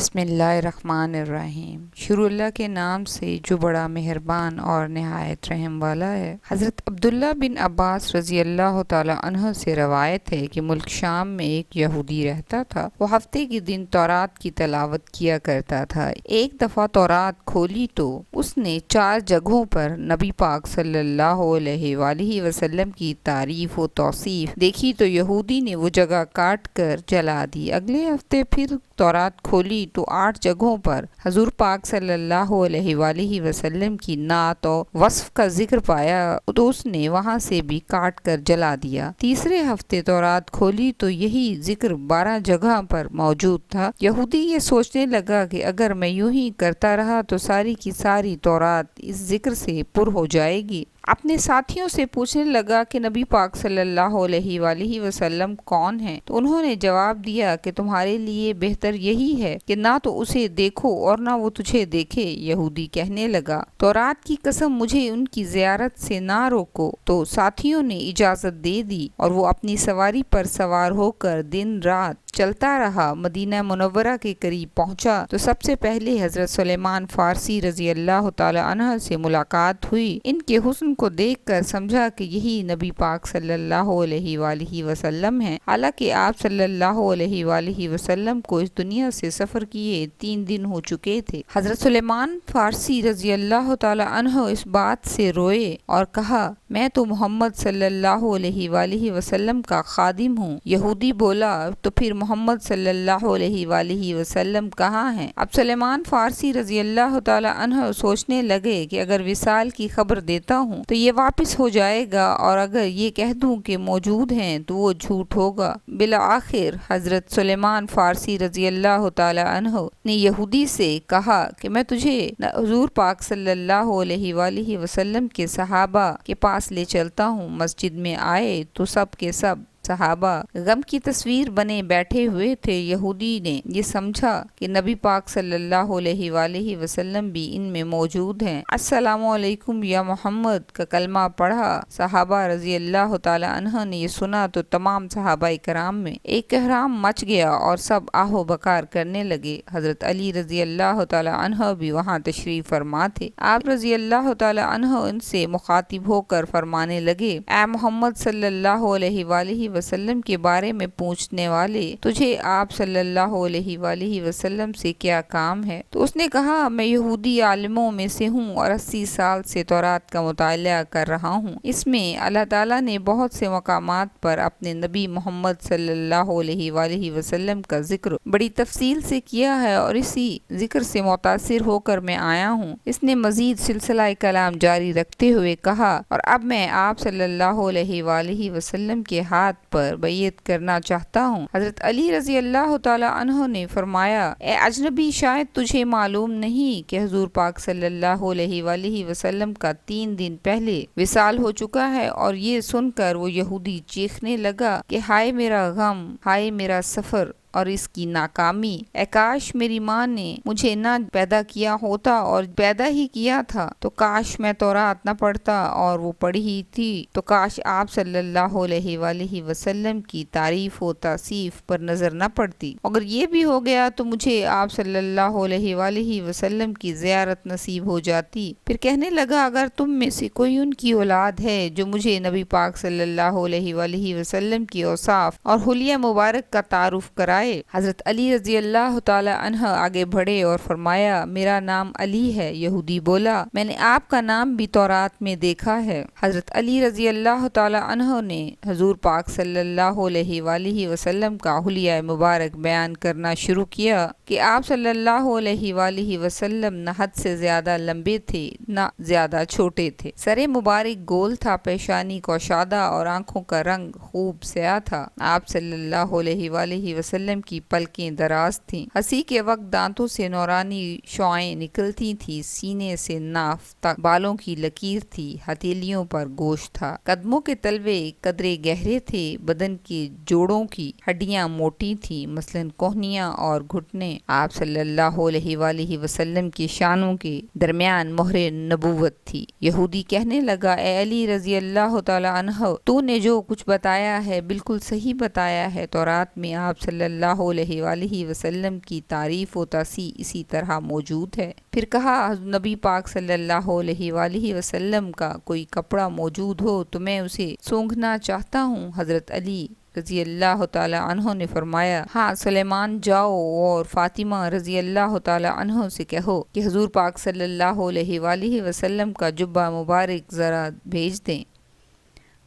بسم اللہ الرحمن الرحیم۔ شروع اللہ کے نام سے جو بڑا مہربان اور نہایت رحم والا ہے۔ حضرت عبداللہ بن عباس رضی اللہ تعالی عنہ سے روایت ہے کہ ملک شام میں ایک یہودی رہتا تھا۔ وہ ہفتے کے دن تورات کی تلاوت کیا کرتا تھا۔ ایک دفعہ تورات کھولی تو اس نے 4 جگہوں پر نبی پاک صلی اللہ علیہ وآلہ وسلم کی تعریف و توصیف دیکھی تو یہودی نے وہ جگہ کاٹ کر جلا دی۔ اگلے ہفتے پھر تورات کھولی تو 8 جگہوں پر حضور پاک صلی اللہ علیہ وآلہ وسلم کی نعت و وصف کا ذکر پایا تو اس نے وہاں سے بھی کاٹ کر جلا دیا۔ تیسرے ہفتے تورات کھولی تو یہی ذکر 12 جگہ پر موجود تھا۔ یہودی یہ سوچنے لگا کہ اگر میں یوں ہی کرتا رہا تو ساری کی ساری تورات اس ذکر سے پر ہو جائے گی۔ اپنے ساتھیوں سے پوچھنے لگا کہ نبی پاک صلی اللہ علیہ وآلہ وسلم کون ہیں؟ تو انہوں نے جواب دیا کہ تمہارے لیے بہتر یہی ہے کہ نہ تو اسے دیکھو اور نہ وہ تجھے دیکھے۔ یہودی کہنے لگا تورات کی قسم مجھے ان کی زیارت سے نہ روکو۔ تو ساتھیوں نے اجازت دے دی اور وہ اپنی سواری پر سوار ہو کر دن رات چلتا رہا۔ مدینہ منورہ کے قریب پہنچا تو سب سے پہلے حضرت سلیمان فارسی رضی اللہ تعالی عنہ سے ملاقات ہوئی۔ ان کے حسن کو دیکھ کر سمجھا کہ یہی نبی پاک صلی اللہ علیہ وآلہ وسلم ہیں، حالانکہ آپ صلی اللہ علیہ وآلہ وسلم کو اس دنیا سے سفر کیے 3 دن ہو چکے تھے۔ حضرت سلیمان فارسی رضی اللہ تعالی عنہ اس بات سے روئے اور کہا میں تو محمد صلی اللہ علیہ وآلہ وسلم کا خادم ہوں۔ یہودی بولا تو پھر محمد صلی اللہ علیہ وآلہ وسلم کہاں ہیں؟ اب سلیمان فارسی رضی اللہ تعالی عنہ سوچنے لگے کہ اگر وصال کی خبر دیتا ہوں تو یہ واپس ہو جائے گا اور اگر یہ کہہ دوں کہ موجود ہیں تو وہ جھوٹ ہوگا۔ بالآخر حضرت سلیمان فارسی رضی اللہ تعالی عنہ نے یہودی سے کہا کہ میں تجھے حضور پاک صلی اللہ علیہ وآلہ وسلم کے صحابہ کے پاس لے چلتا ہوں۔ مسجد میں آئے تو سب کے سب صحابہ غم کی تصویر بنے بیٹھے ہوئے تھے۔ یہودی نے یہ سمجھا کہ نبی پاک صلی اللہ علیہ وآلہ وسلم بھی ان میں موجود ہیں۔ السلام علیکم یا محمد کا کلمہ پڑھا۔ صحابہ رضی اللہ تعالی عنہ نے یہ سنا تو تمام صحابہ کرام میں ایک کہرام مچ گیا اور سب آہ و بکار کرنے لگے۔ حضرت علی رضی اللہ تعالی عنہ بھی وہاں تشریف فرما تھے۔ آپ رضی اللہ تعالی عنہ ان سے مخاطب ہو کر فرمانے لگے اے محمد صلی اللہ علیہ وآلہ وسلم کے بارے میں پوچھنے والے، تجھے آپ صلی اللہ علیہ وآلہ وسلم سے کیا کام ہے؟ تو اس نے کہا میں یہودی عالموں میں سے ہوں اور 80 سال سے تورات کا مطالعہ کر رہا ہوں۔ اس میں اللہ تعالیٰ نے بہت سے مقامات پر اپنے نبی محمد صلی اللہ علیہ وآلہ وسلم کا ذکر بڑی تفصیل سے کیا ہے اور اسی ذکر سے متاثر ہو کر میں آیا ہوں۔ اس نے مزید سلسلہ کلام جاری رکھتے ہوئے کہا اور اب میں آپ صلی اللہ علیہ وآلہ وسلم کے ہاتھ پر بیعت کرنا چاہتا ہوں۔ حضرت علی رضی اللہ تعالی عنہ نے فرمایا اے اجنبی، شاید تجھے معلوم نہیں کہ حضور پاک صلی اللہ علیہ وآلہ وسلم کا 3 دن پہلے وصال ہو چکا ہے۔ اور یہ سن کر وہ یہودی چیخنے لگا کہ ہائے میرا غم، ہائے میرا سفر اور اس کی ناکامی، اے کاش میری ماں نے مجھے نہ پیدا کیا ہوتا اور پیدا ہی کیا تھا تو کاش میں تورات نہ پڑھتا اور وہ پڑھی ہی تھی تو کاش آپ صلی اللہ علیہ وآلہ وسلم کی تعریف و توصیف پر نظر نہ پڑتی۔ اگر یہ بھی ہو گیا تو مجھے آپ صلی اللہ علیہ وآلہ وسلم کی زیارت نصیب ہو جاتی۔ پھر کہنے لگا اگر تم میں سے کوئی ان کی اولاد ہے جو مجھے نبی پاک صلی اللہ علیہ وآلہ وسلم کی اوصاف اور حلیہ مبارک کا تعارف کرائے۔ حضرت علی رضی اللہ تعالی عنہ آگے بڑھے اور فرمایا میرا نام علی ہے۔ یہودی بولا میں نے آپ کا نام بھی تورات میں دیکھا ہے۔ حضرت علی رضی اللہ تعالی عنہ نے حضور پاک صلی اللہ علیہ وآلہ وسلم کا حلیہ مبارک بیان کرنا شروع کیا کہ آپ صلی اللہ علیہ وآلہ وسلم نہ حد سے زیادہ لمبے تھے نہ زیادہ چھوٹے تھے۔ سر مبارک گول تھا، پیشانی کوشادہ اور آنکھوں کا رنگ خوب سیاہ تھا۔ آپ صلی اللہ علیہ وآلہ وسلم کی پلکیں دراز تھیں۔ ہنسی کے وقت دانتوں سے نورانی شعائیں نکلتی تھی، سینے سے ناف تک بالوں کی لکیر تھی، ہتھیلیوں پر گوشت تھا، قدموں کے تلوے قدرے گہرے تھے، بدن کے جوڑوں کی ہڈیاں موٹی تھیں مثلاً کوہنیاں اور گھٹنے۔ آپ صلی اللہ علیہ وآلہ وسلم کی شانوں کے درمیان مہر نبوت تھی۔ یہودی کہنے لگا اے علی رضی اللہ تعالی عنہ، تو نے جو کچھ بتایا ہے بالکل صحیح بتایا ہے۔ تورات میں آپ صلی اللہ اللہ علیہ وآلہ وسلم کی تعریف و توصیف اسی طرح موجود ہے۔ پھر کہا نبی پاک صلی اللہ علیہ وآلہ وسلم کا کوئی کپڑا موجود ہو تو میں اسے سونگھنا چاہتا ہوں۔ حضرت علی رضی اللہ تعالی عنہ نے فرمایا، ہاں سلیمان جاؤ اور فاطمہ رضی اللہ تعالی عنہ سے کہو کہ حضور پاک صلی اللہ علیہ وآلہ وسلم کا جبہ مبارک ذرا بھیج دیں۔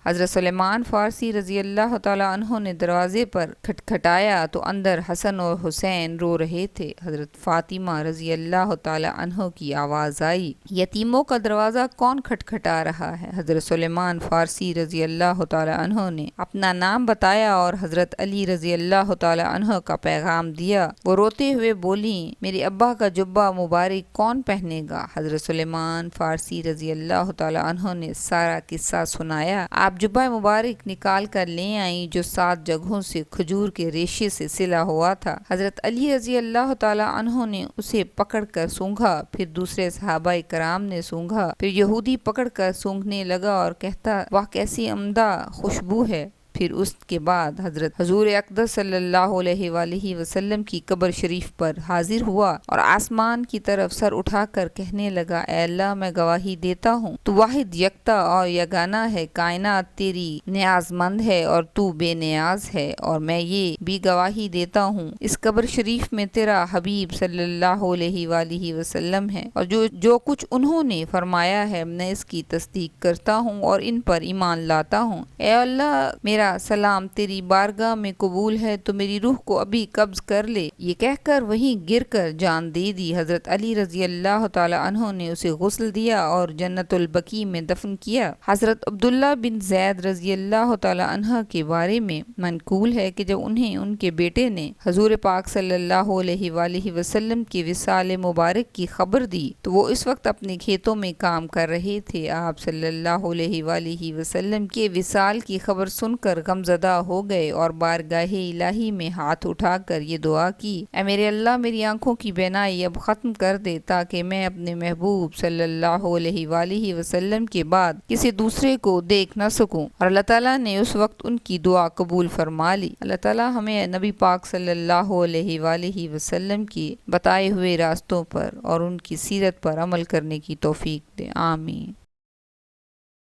حضرت سلیمان فارسی رضی اللہ تعالیٰ عنہ نے دروازے پر کھٹکھٹایا تو اندر حسن اور حسین رو رہے تھے۔ حضرت فاطمہ رضی اللہ تعالیٰ عنہ کی آواز آئی، یتیموں کا دروازہ کون کھٹکھٹا رہا ہے؟ حضرت سلیمان فارسی رضی اللہ تعالیٰ عنہ نے اپنا نام بتایا اور حضرت علی رضی اللہ تعالیٰ عنہ کا پیغام دیا۔ وہ روتے ہوئے بولیں، میرے ابا کا جبہ مبارک کون پہنے گا؟ حضرت سلیمان فارسی رضی اللہ تعالیٰ عنہ نے سارا قصہ سنایا۔ آپ جبہ مبارک نکال کر لے آئیں جو 7 جگہوں سے کھجور کے ریشے سے سلا ہوا تھا۔ حضرت علی رضی اللہ تعالیٰ عنہ نے اسے پکڑ کر سونگھا، پھر دوسرے صحابہ کرام نے سونگھا، پھر یہودی پکڑ کر سونگھنے لگا اور کہتا، واہ کیسی عمدہ خوشبو ہے۔ پھر اس کے بعد حضرت حضور اقدس صلی اللہ علیہ وآلہ وسلم کی قبر شریف پر حاضر ہوا اور آسمان کی طرف سر اٹھا کر کہنے لگا، اے اللہ میں گواہی دیتا ہوں تو واحد یکتا اور یگانہ ہے، کائنات تیری نیاز مند ہے اور تو بے نیاز ہے، اور میں یہ بھی گواہی دیتا ہوں اس قبر شریف میں تیرا حبیب صلی اللہ علیہ وآلہ وسلم ہے، اور جو کچھ انہوں نے فرمایا ہے میں اس کی تصدیق کرتا ہوں اور ان پر ایمان لاتا ہوں۔ اے اللہ میرا سلام تیری بارگاہ میں قبول ہے تو میری روح کو ابھی قبض کر لے۔ یہ کہہ کر وہیں گر کر جان دے دی۔ حضرت علی رضی اللہ تعالی عنہ نے اسے غسل دیا اور جنت البقیع میں دفن کیا۔ حضرت عبداللہ بن زید رضی اللہ تعالی عنہ کے بارے میں منقول ہے کہ جب انہیں ان کے بیٹے نے حضور پاک صلی اللہ علیہ وآلہ وسلم کے وصال مبارک کی خبر دی تو وہ اس وقت اپنے کھیتوں میں کام کر رہے تھے۔ آپ صلی اللہ علیہ وآلہ وسلم کے وصال کی خبر سن کر غمزدہ ہو گئے اور بارگاہ الہی میں ہاتھ اٹھا کر یہ دعا کی، اے میرے اللہ میری آنکھوں کی بینائی اب ختم کر دے تاکہ میں اپنے محبوب صلی اللہ علیہ وآلہ وسلم کے بعد کسی دوسرے کو دیکھ نہ سکوں۔ اور اللہ تعالیٰ نے اس وقت ان کی دعا قبول فرما لی۔ اللہ تعالیٰ ہمیں نبی پاک صلی اللہ علیہ وآلہ وسلم کی بتائے ہوئے راستوں پر اور ان کی سیرت پر عمل کرنے کی توفیق دے، آمین۔